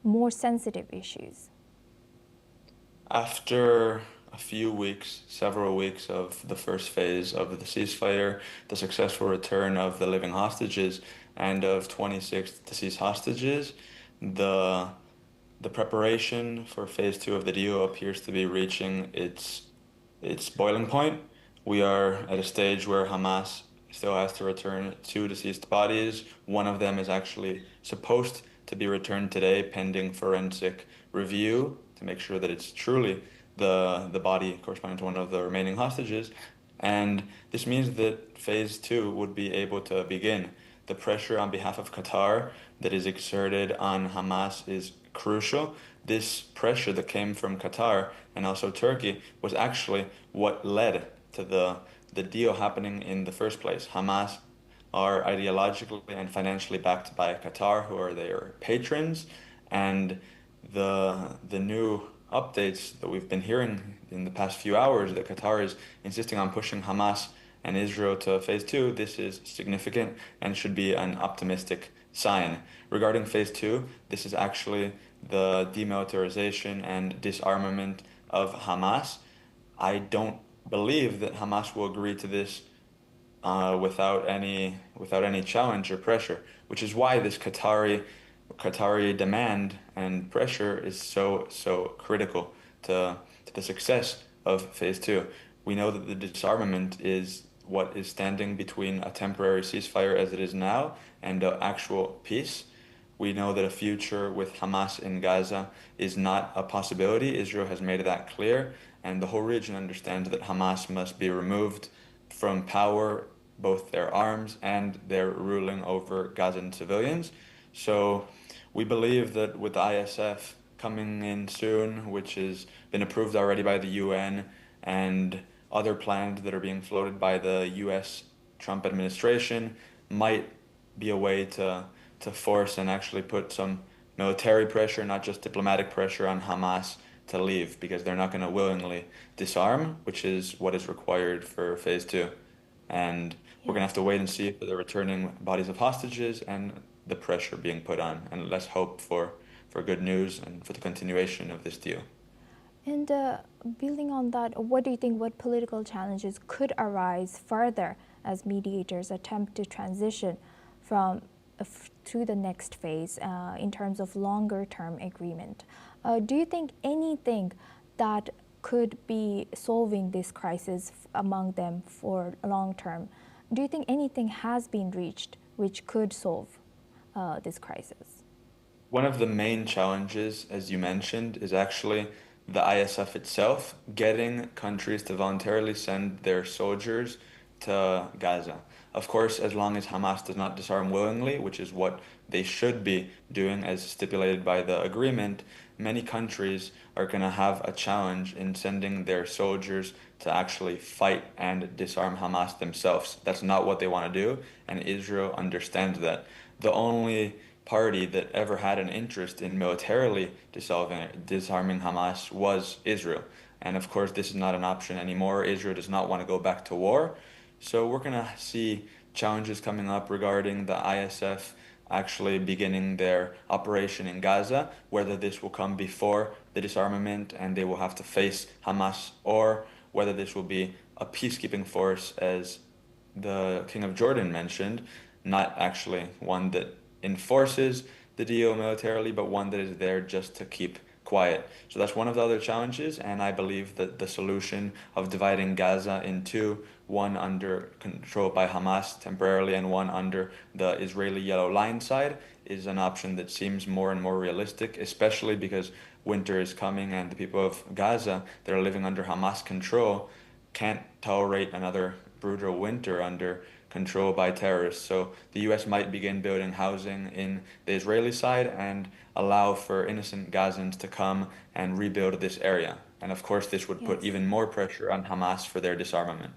more sensitive issues? After a few weeks, several weeks of the first phase of the ceasefire, the successful return of the living hostages, and of 26 deceased hostages, the the preparation for phase two of the deal appears to be reaching its boiling point. We are at a stage where Hamas still has to return two deceased bodies. One of them is actually supposed to be returned today, pending forensic review to make sure that it's truly the body corresponding to one of the remaining hostages. And this means that phase two would be able to begin. The pressure on behalf of Qatar that is exerted on Hamas is crucial. This pressure that came from Qatar and also Turkey was actually what led to the deal happening in the first place. Hamas are ideologically and financially backed by Qatar, who are their patrons, and the new updates that we've been hearing in the past few hours that Qatar is insisting on pushing Hamas and Israel to phase two, this is significant and should be an optimistic sign. Regarding phase two, this is actually the demilitarization and disarmament of Hamas. I don't believe that Hamas will agree to this without any challenge or pressure, which is why this Qatari demand and pressure is so critical to the success of phase two. We know that the disarmament is what is standing between a temporary ceasefire as it is now and an actual peace. We know that a future with Hamas in Gaza is not a possibility. Israel has made that clear, and the whole region understands that Hamas must be removed from power, both their arms and their ruling over Gazan civilians. So we believe that with the ISF coming in soon, which has been approved already by the UN, and other plans that are being floated by the US Trump administration, might be a way to force and actually put some military pressure, not just diplomatic pressure on Hamas to leave, because they're not going to willingly disarm, which is what is required for phase two. And we're going to have to Yes. wait and see for the returning bodies of hostages and the pressure being put on. And let's hope for good news and for the continuation of this deal. And building on that, what do you think, what political challenges could arise further as mediators attempt to transition from to the next phase in terms of longer term agreement? Do you think anything that could be solving this crisis among them for long term? Do you think anything has been reached which could solve this crisis? One of the main challenges, as you mentioned, is actually the ISF itself, getting countries to voluntarily send their soldiers to Gaza. Of course, as long as Hamas does not disarm willingly, which is what they should be doing as stipulated by the agreement, many countries are going to have a challenge in sending their soldiers to actually fight and disarm Hamas themselves. That's not what they want to do, and Israel understands that. The only party that ever had an interest in militarily disarming Hamas was Israel. And of course, this is not an option anymore. Israel does not want to go back to war. So we're going to see challenges coming up regarding the ISF actually beginning their operation in Gaza, whether this will come before the disarmament and they will have to face Hamas, or whether this will be a peacekeeping force, as the King of Jordan mentioned, not actually one that enforces the deal militarily, but one that is there just to keep quiet. So that's one of the other challenges, and I believe that the solution of dividing Gaza in two, one under control by Hamas temporarily and one under the Israeli yellow line side, is an option that seems more and more realistic, especially because winter is coming and the people of Gaza that are living under Hamas control can't tolerate another brutal winter under control by terrorists. So the US might begin building housing in the Israeli side and allow for innocent Gazans to come and rebuild this area. And of course, this would put Yes. even more pressure on Hamas for their disarmament.